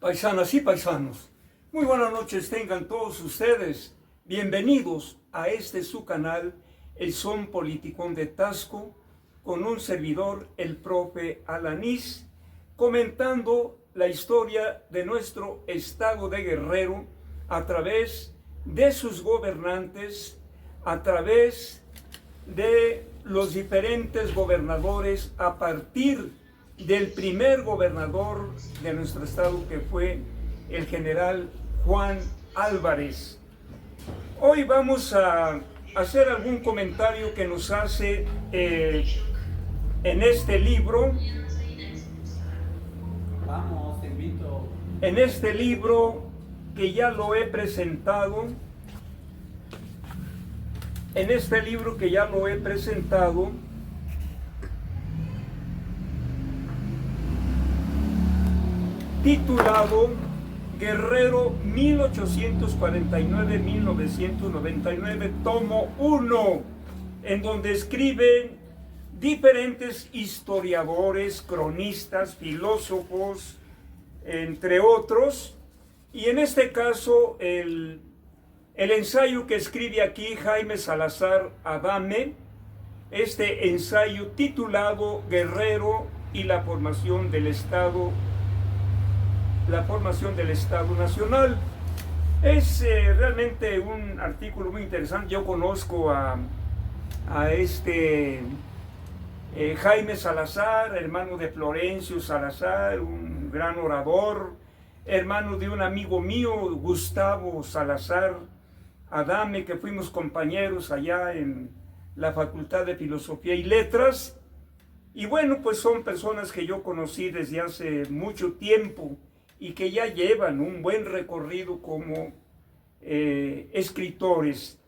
Paisanas y paisanos, muy buenas noches tengan todos ustedes. Bienvenidos a este su canal, El Son Politicón de Tasco, con un servidor, el profe Alanís, comentando la historia de nuestro estado de Guerrero a través de sus gobernantes, a través de los diferentes gobernadores, a partir del primer gobernador de nuestro estado, que fue el general Juan Álvarez. Hoy vamos a hacer algún comentario que nos hace en este libro. Vamos, te invito. En este libro que ya lo he presentado. Titulado Guerrero 1849-1999, tomo 1, en donde escriben diferentes historiadores, cronistas, filósofos, entre otros, y en este caso el ensayo que escribe aquí Jaime Salazar Adame, este ensayo titulado Guerrero y la formación del Estado Nacional. Es realmente un artículo muy interesante. Yo conozco a Jaime Salazar, hermano de Florencio Salazar, un gran orador, hermano de un amigo mío, Gustavo Salazar Adame, que fuimos compañeros allá en la Facultad de Filosofía y Letras. Y bueno, pues son personas que yo conocí desde hace mucho tiempo y que ya llevan un buen recorrido como escritores.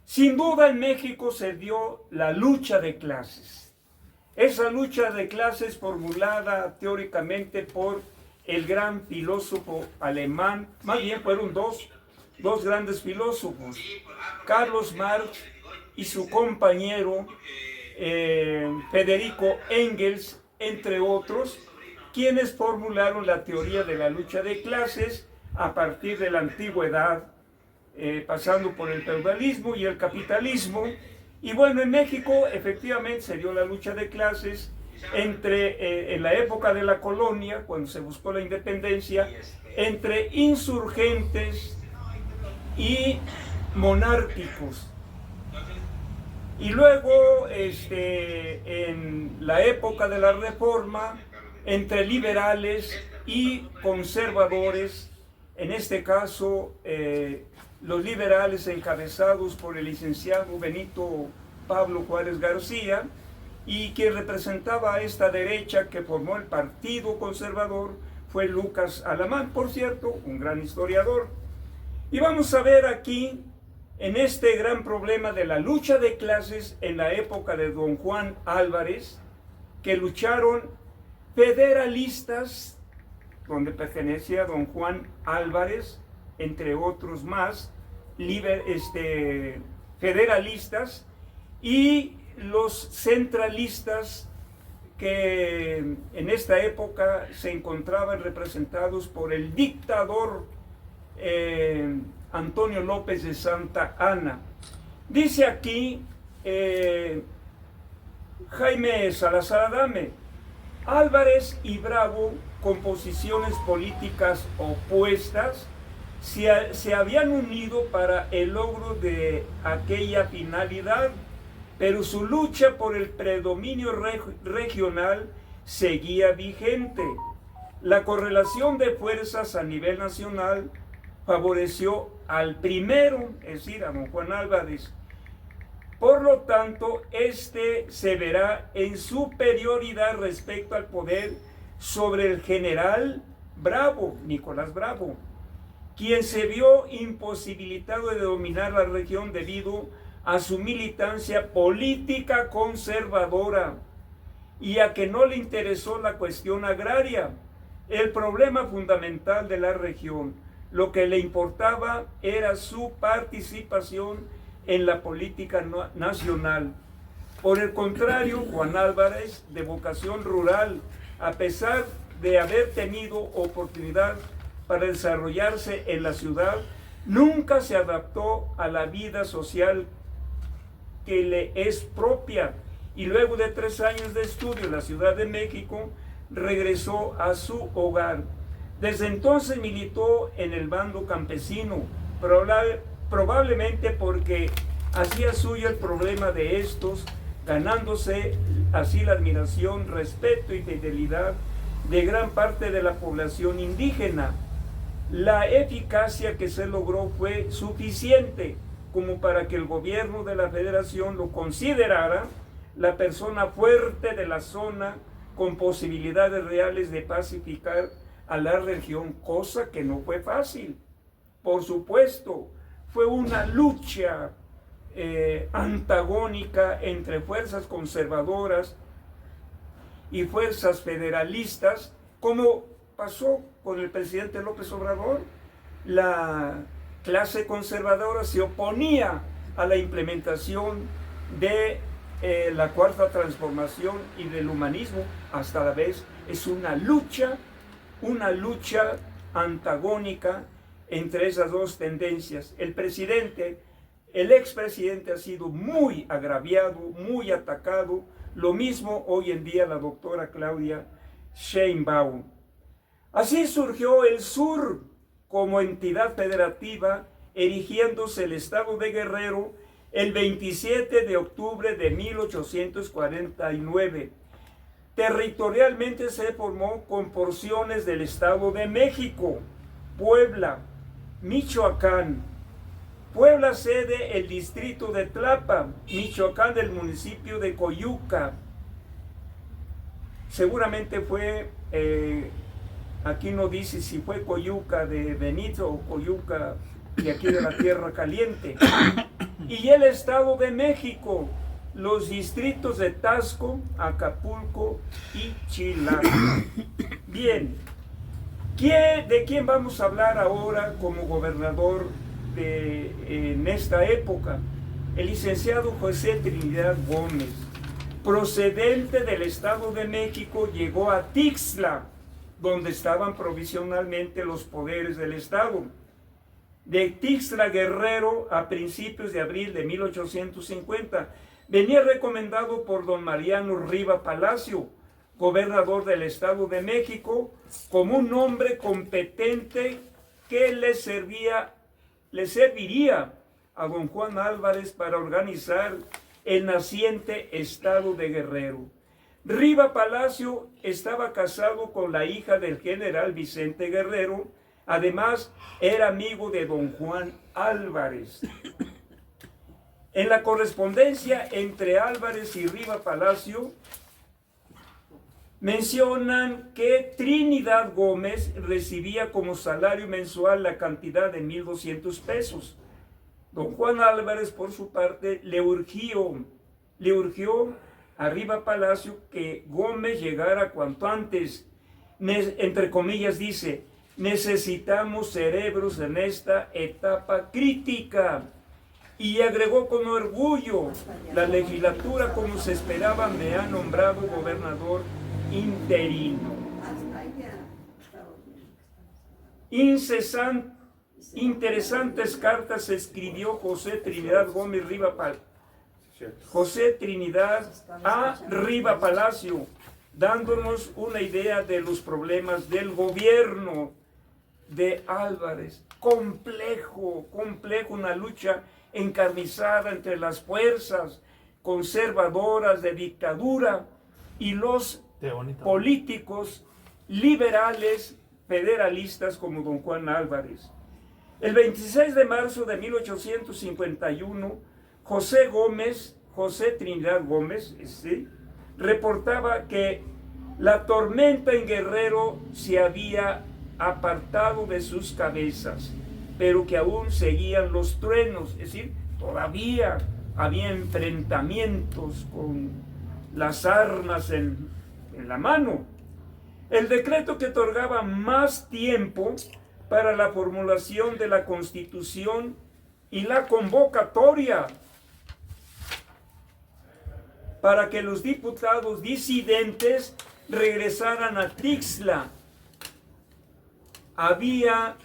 Sin duda en México se dio la lucha de clases. Esa lucha de clases formulada teóricamente por el gran filósofo alemán, más bien fueron dos grandes filósofos, Carlos Marx y su compañero Federico Engels, entre otros, quienes formularon la teoría de la lucha de clases a partir de la antigüedad, pasando por el feudalismo y el capitalismo. Y bueno, en México efectivamente se dio la lucha de clases en la época de la colonia, cuando se buscó la independencia, entre insurgentes y monárquicos. Y luego, en la época de la Reforma, entre liberales y conservadores, en este caso los liberales encabezados por el licenciado Benito Pablo Juárez García, y quien representaba a esta derecha que formó el Partido Conservador fue Lucas Alamán, por cierto, un gran historiador. Y vamos a ver aquí, en este gran problema de la lucha de clases en la época de don Juan Álvarez, que lucharon federalistas, donde pertenecía don Juan Álvarez, entre otros más, federalistas, y los centralistas, que en esta época se encontraban representados por el dictador Antonio López de Santa Anna. Dice aquí Jaime Salazar Adame: Álvarez y Bravo, con posiciones políticas opuestas, se habían unido para el logro de aquella finalidad, pero su lucha por el predominio regional seguía vigente. La correlación de fuerzas a nivel nacional favoreció al primero, es decir, a don Juan Álvarez. Por lo tanto, se verá en superioridad respecto al poder sobre el general Bravo, Nicolás Bravo, quien se vio imposibilitado de dominar la región debido a su militancia política conservadora y a que no le interesó la cuestión agraria, el problema fundamental de la región. Lo que le importaba era su participación en la política nacional. Por el contrario, Juan Álvarez, de vocación rural, a pesar de haber tenido oportunidad para desarrollarse en la ciudad, nunca se adaptó a la vida social que le es propia, y luego de 3 años de estudio en la Ciudad de México, regresó a su hogar. Desde entonces militó en el bando campesino, probablemente porque hacía suyo el problema de estos, ganándose así la admiración, respeto y fidelidad de gran parte de la población indígena. La eficacia que se logró fue suficiente como para que el gobierno de la Federación lo considerara la persona fuerte de la zona, con posibilidades reales de pacificar a la región, cosa que no fue fácil. Por supuesto, fue una lucha antagónica entre fuerzas conservadoras y fuerzas federalistas, como pasó con el presidente López Obrador. La clase conservadora se oponía a la implementación de la cuarta transformación y del humanismo. Hasta la vez es una lucha antagónica entre esas dos tendencias. El expresidente ha sido muy agraviado, muy atacado, lo mismo hoy en día la doctora Claudia Sheinbaum. Así surgió el Sur como entidad federativa, erigiéndose el estado de Guerrero el 27 de octubre de 1849. Territorialmente se formó con porciones del Estado de México, Puebla, Michoacán. Puebla sede el distrito de Tlapa, Michoacán del municipio de Coyuca. Seguramente fue, aquí no dice si fue Coyuca de Benito o Coyuca de aquí de la Tierra Caliente. Y el Estado de México, los distritos de Taxco, Acapulco y Chilaca. Bien, ¿de quién vamos a hablar ahora como gobernador en esta época? El licenciado José Trinidad Gómez, procedente del Estado de México, llegó a Tixla, donde estaban provisionalmente los poderes del Estado. De Tixla Guerrero, a principios de abril de 1850, venía recomendado por don Mariano Riva Palacio, gobernador del Estado de México, como un hombre competente que le serviría a don Juan Álvarez para organizar el naciente Estado de Guerrero. Riva Palacio estaba casado con la hija del general Vicente Guerrero. Además, era amigo de don Juan Álvarez. En la correspondencia entre Álvarez y Riva Palacio, mencionan que Trinidad Gómez recibía como salario mensual la cantidad de 1,200 pesos. Don Juan Álvarez, por su parte, le urgió a Riva Palacio que Gómez llegara cuanto antes. Entre comillas dice: necesitamos cerebros en esta etapa crítica. Y agregó con orgullo: la legislatura, como se esperaba, me ha nombrado gobernador interino. Interesantes cartas escribió José Trinidad Gómez a Riva Palacio, dándonos una idea de los problemas del gobierno de Álvarez. Complejo, una lucha encarnizada entre las fuerzas conservadoras de dictadura y los políticos liberales federalistas como don Juan Álvarez. El 26 de marzo de 1851, José Trinidad Gómez, reportaba que la tormenta en Guerrero se había apartado de sus cabezas, pero que aún seguían los truenos, es decir, todavía había enfrentamientos con las armas en la mano. El decreto que otorgaba más tiempo para la formulación de la Constitución y la convocatoria para que los diputados disidentes regresaran a Tixla había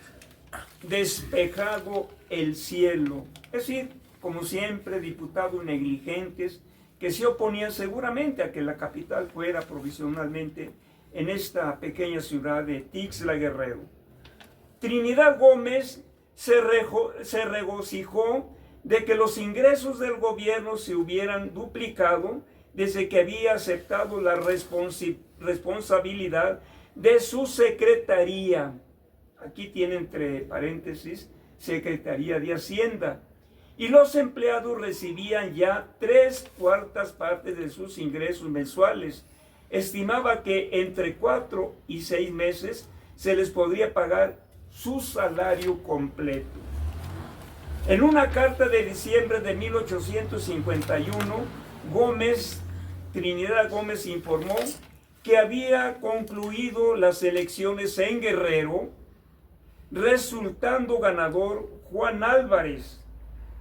despejado el cielo. Es decir, como siempre, diputados negligentes que se oponían seguramente a que la capital fuera provisionalmente en esta pequeña ciudad de Tixla, Guerrero. Trinidad Gómez se regocijó de que los ingresos del gobierno se hubieran duplicado desde que había aceptado la responsabilidad de su secretaría. Aquí tiene entre paréntesis, Secretaría de Hacienda. Y los empleados recibían ya 3/4 partes de sus ingresos mensuales. Estimaba que entre 4 y 6 meses se les podría pagar su salario completo. En una carta de diciembre de 1851, Trinidad Gómez informó que había concluido las elecciones en Guerrero, resultando ganador Juan Álvarez.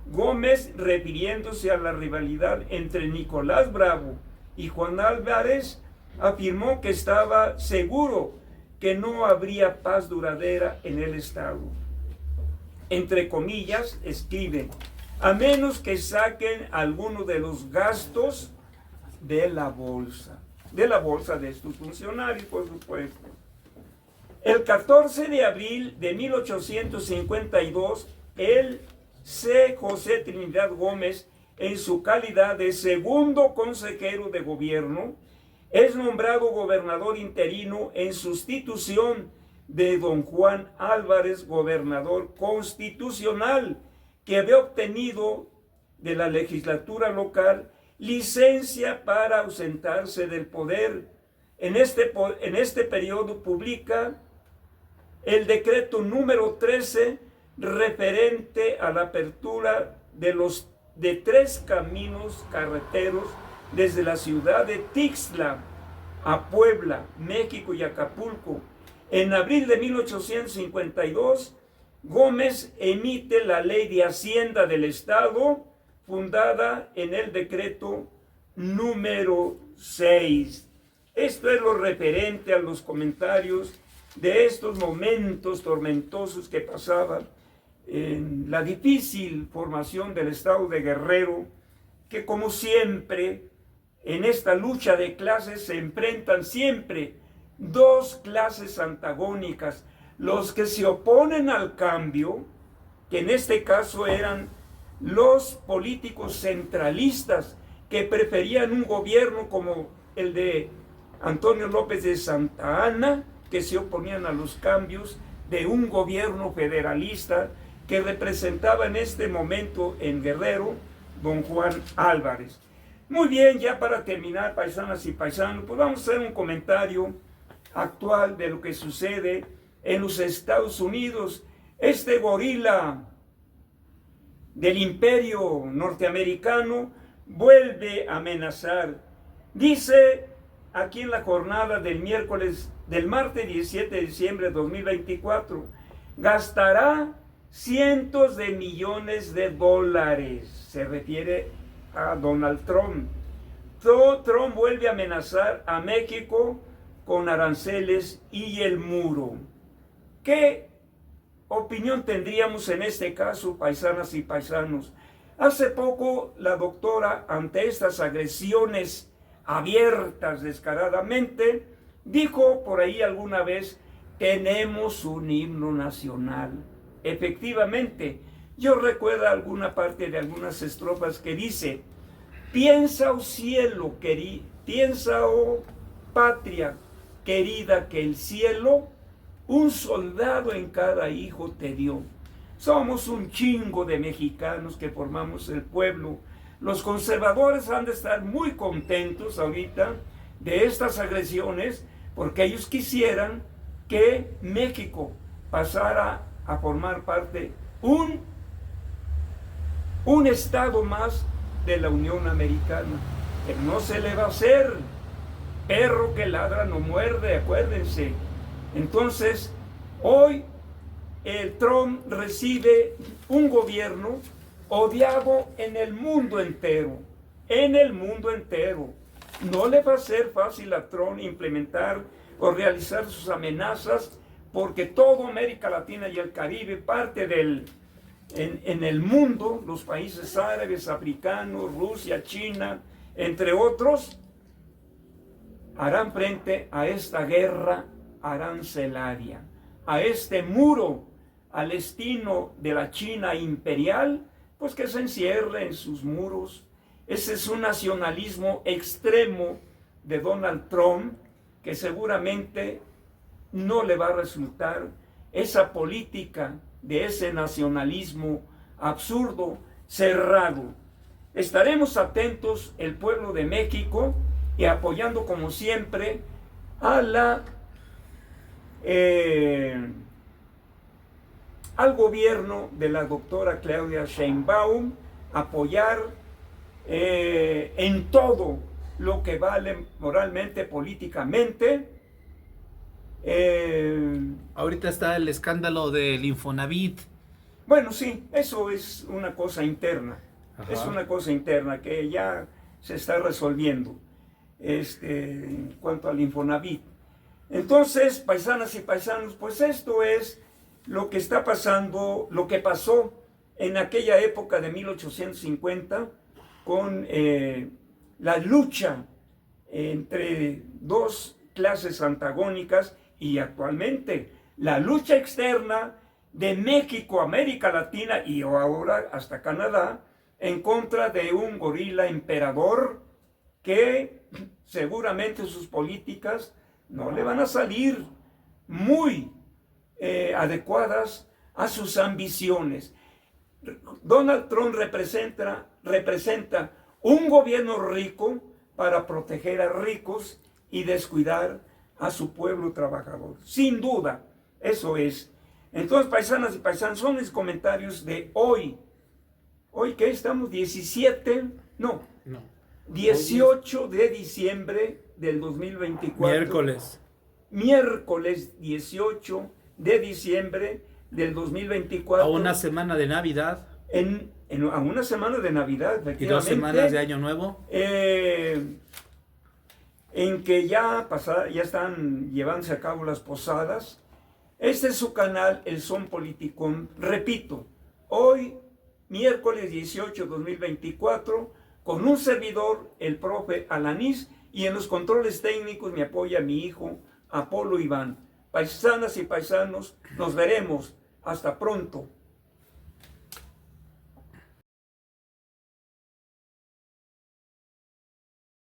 Gómez, refiriéndose a la rivalidad entre Nicolás Bravo y Juan Álvarez, afirmó que estaba seguro que no habría paz duradera en el estado. Entre comillas, escribe, a menos que saquen alguno de los gastos de la bolsa de estos funcionarios, por supuesto. El 14 de abril de 1852, el C. José Trinidad Gómez, en su calidad de segundo consejero de gobierno, es nombrado gobernador interino en sustitución de don Juan Álvarez, gobernador constitucional, que había obtenido de la legislatura local licencia para ausentarse del poder. En este periodo publica el decreto número 13 referente a la apertura de 3 caminos carreteros desde la ciudad de Tixla a Puebla, México y Acapulco. En abril de 1852, Gómez emite la Ley de Hacienda del Estado, fundada en el decreto número 6. Esto es lo referente a los comentarios de estos momentos tormentosos que pasaban en la difícil formación del estado de Guerrero, que como siempre en esta lucha de clases se enfrentan siempre 2 clases antagónicas: los que se oponen al cambio, que en este caso eran los políticos centralistas que preferían un gobierno como el de Antonio López de Santa Anna, que se oponían a los cambios de un gobierno federalista que representaba en este momento en Guerrero don Juan Álvarez. Muy bien, ya para terminar, paisanas y paisanos, pues vamos a hacer un comentario actual de lo que sucede en los Estados Unidos. Este gorila del imperio norteamericano vuelve a amenazar. Dice aquí en la jornada del martes 17 de diciembre de 2024, gastará cientos de millones de dólares. Se refiere a Donald Trump. Trump vuelve a amenazar a México con aranceles y el muro. ¿Qué opinión tendríamos en este caso, paisanas y paisanos? Hace poco la doctora, ante estas agresiones abiertas descaradamente, dijo por ahí alguna vez: tenemos un himno nacional. Efectivamente, yo recuerdo alguna parte de algunas estrofas que dice: piensa, oh cielo, piensa, oh patria querida, que el cielo un soldado en cada hijo te dio. Somos un chingo de mexicanos que formamos el pueblo. Los conservadores han de estar muy contentos ahorita de estas agresiones, porque ellos quisieran que México pasara a formar parte un estado más de la Unión Americana. Pero no se le va a hacer. Perro que ladra no muerde, acuérdense. Entonces, hoy el Trump recibe un gobierno odiado en el mundo entero. En el mundo entero. No le va a ser fácil a Trump implementar o realizar sus amenazas, porque toda América Latina y el Caribe, parte en el mundo, los países árabes, africanos, Rusia, China, entre otros, harán frente a esta guerra arancelaria, a este muro al estilo de la China imperial, pues que se encierre en sus muros. Ese es un nacionalismo extremo de Donald Trump, que seguramente no le va a resultar. Esa política de ese nacionalismo absurdo, cerrado. Estaremos atentos, el pueblo de México, y apoyando como siempre a al gobierno de la doctora Claudia Sheinbaum, apoyar en todo lo que vale moralmente, políticamente. Ahorita está el escándalo del Infonavit. Bueno, sí, eso es una cosa interna. Ajá. Es una cosa interna que ya se está resolviendo en cuanto al Infonavit. Entonces, paisanas y paisanos, pues esto es lo que está pasando, lo que pasó en aquella época de 1850 con la lucha entre dos clases antagónicas, y actualmente la lucha externa de México, América Latina y ahora hasta Canadá en contra de un gorila emperador que seguramente sus políticas no le van a salir muy adecuadas a sus ambiciones. Donald Trump representa un gobierno rico para proteger a ricos y descuidar a su pueblo trabajador. Sin duda, eso es. Entonces, paisanas y paisanos, son mis comentarios de hoy. Hoy que estamos 18 de diciembre del 2024. Miércoles 18 de diciembre del 2024. A una semana de Navidad. A una semana de Navidad, efectivamente. Y 2 semanas de Año Nuevo. En que ya están llevándose a cabo las posadas. Este es su canal, El Son Politicón. Repito, hoy, miércoles 18 2024, con un servidor, el profe Alanís, y en los controles técnicos me apoya mi hijo, Apolo Iván. Paisanas y paisanos, nos veremos. Hasta pronto.